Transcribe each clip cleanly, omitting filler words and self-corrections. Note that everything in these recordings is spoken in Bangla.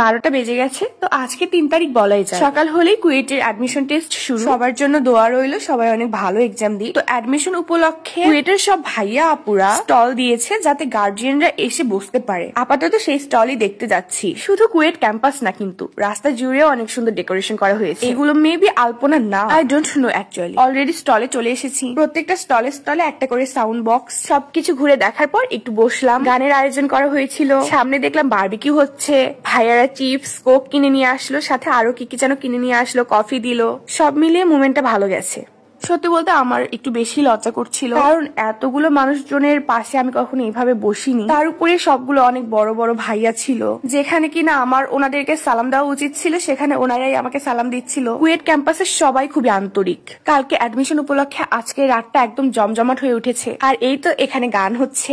12টা বেজে গেছে। তো আজকে 3 তারিখ বলাই যায়। সকাল হলেই কুয়েটের অ্যাডমিশন টেস্ট শুরু। সবার জন্য দোয়া রইলো, সবাই অনেক ভালো এক্সাম দিই। তো অ্যাডমিশন উপলক্ষে কুয়েটের সব ভাইয়া আপুরা স্টল দিয়েছে যাতে গার্জিয়ানরা এসে বসতে পারে। আপাতত সেই স্টলই দেখতে যাচ্ছি। শুধু কুয়েট ক্যাম্পাস না, কিন্তু রাস্তা জুড়েও অনেক সুন্দর ডেকোরেশন করা হয়েছে। এগুলো মেবি আলপনা না, I don't know actually. Already স্টলে চলে এসেছি। প্রত্যেকটা স্টলে একটা করে সাউন্ড বক্স। সবকিছু ঘুরে দেখার পর একটু বসলাম। গানের আয়োজন করা হয়েছিল। সামনে দেখলাম বারবিকিউ হচ্ছে। ভাইয়ারা চিপস কোক কিনে নিয়ে আসলো, সাথে আরো কি যেন কিনে নিয়ে আসলো, কফি দিল। সব মিলিয়ে মোমেন্টটা ভালো গেছে। সত্যি বলতে আমার একটু বেশি লজ্জা করছিল, কারণ এতগুলো মানুষজনের পাশে আমি কখনো এইভাবে বসিনি। তার উপরে সবগুলো অনেক বড় বড় ভাইয়া ছিল, যেখানে কিনা আমার ওনাদেরকে সালাম দেওয়া উচিত ছিল, সেখানে ওনারাই আমাকে সালাম দিচ্ছিল। কুয়েট ক্যাম্পাসের সবাই খুবই আন্তরিক। কালকে অ্যাডমিশন উপলক্ষে আজকে রাতটা একদম জমজমাট হয়ে উঠেছে। আর এই তো এখানে গান হচ্ছে।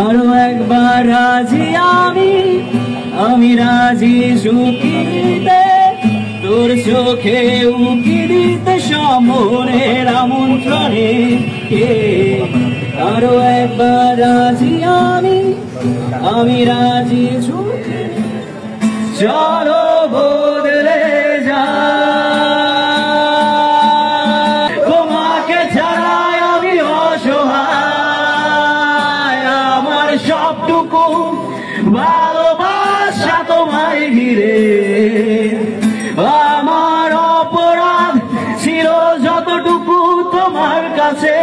আরো একবার রাজি আমি রাজি সুখী দিতে, তোর চোখে উকি দিতে সমরের আমন্ত্রণে। আরো একবার রাজি আমি রাজি সুখী, চলো বদলে যা। তোমাকে ছাড়াই আমি অসহায়, আমার সবটুকু ভালোবাসা তোমায় ঘিরে। আমার অপরাধ ছিল যতটুকু তোমার কাছে,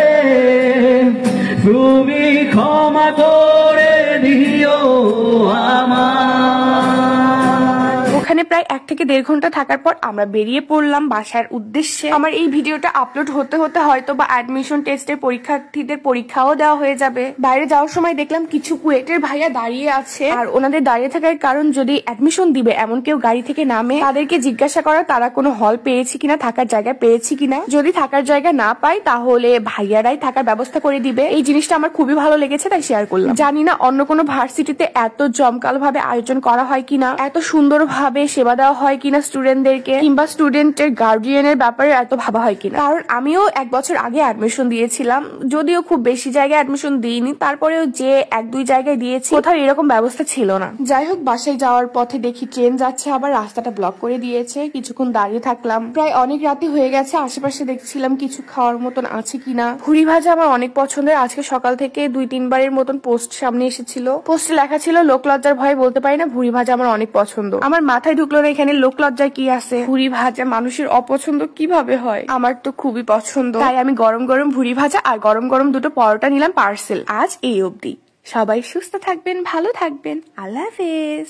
তুমি ক্ষমা করে দিও আমার। ওখানে প্রায় 1 থেকে 1.5 ঘন্টা থাকার পর আমরা বেরিয়ে পড়লাম বাসার উদ্দেশ্যে। আমার এই ভিডিওটা আপলোড হতে হতে হয়তো বা অ্যাডমিশন টেস্টের পরীক্ষার্থীদের পরীক্ষাও দেওয়া হয়ে যাবে। বাইরে যাওয়ার সময় দেখলাম কিছু কুয়েটের ভাইয়া দাঁড়িয়ে আছে। আর ওনাদের দাঁড়িয়ে থাকার কারণ, যদি অ্যাডমিশন দিবে এমন কেউ গাড়ি থেকে নামে, তাদেরকে জিজ্ঞাসা করা তারা কোনো হল পেয়েছি কিনা, থাকার জায়গা পেয়েছি কিনা। যদি থাকার জায়গা না পায় তাহলে ভাইয়ারাই থাকার ব্যবস্থা করে দিবে। এই জিনিসটা আমার খুবই ভালো লেগেছে, তাই শেয়ার করলাম। জানি না অন্য কোনো ভার্সিটিতে এত জমকালো ভাবে আয়োজন করা হয় কিনা, এত সুন্দর ভাবে সেবা দেওয়া হয় কিনা স্টুডেন্টদেরকে, কিংবা স্টুডেন্টের গার্ডিয়ানের ব্যাপারে এত ভাবা হয় কিনা। কারণ আমিও 1 বছর আগে অ্যাডমিশন দিয়েছিলাম, যদিও খুব বেশি জায়গায় অ্যাডমিশন দিইনি, তারপরেও যে 1-2 জায়গায় দিয়েছি কোথাও এরকম ব্যবস্থা ছিল না। যাই হোক, বাসায় যাওয়ার পথে দেখি ট্রেন যাচ্ছে, আবার রাস্তাটা ব্লক করে দিয়েছে। কিছুক্ষণ দাঁড়িয়ে থাকলাম, প্রায় অনেক রাতে হয়ে গেছে। আশেপাশে দেখছিলাম কিছু খাওয়ার মতন আছে কিনা। ভুড়ি ভাজা আমার অনেক পছন্দের। আজকে সকাল থেকে 2-3 বারের মতন পোস্ট সামনে এসেছিল। পোস্টে লেখা ছিল লোকলজ্জার ভয়ে বলতে পারি না, ভুড়ি ভাজা আমার অনেক পছন্দ। আমার মাথায় ঢুকলো না এখানে লোকলজ্জায় কি আছে। ভুড়ি ভাজা মানুষের অপছন্দ কিভাবে হয়? আমার তো খুবই পছন্দ। তাই আমি গরম গরম ভুড়ি ভাজা আর গরম গরম 2টো পরোটা নিলাম পার্সেল। আজ এই অবধি। সবাই সুস্থ থাকবেন, ভালো থাকবেন। আল্লাহ হাফেজ।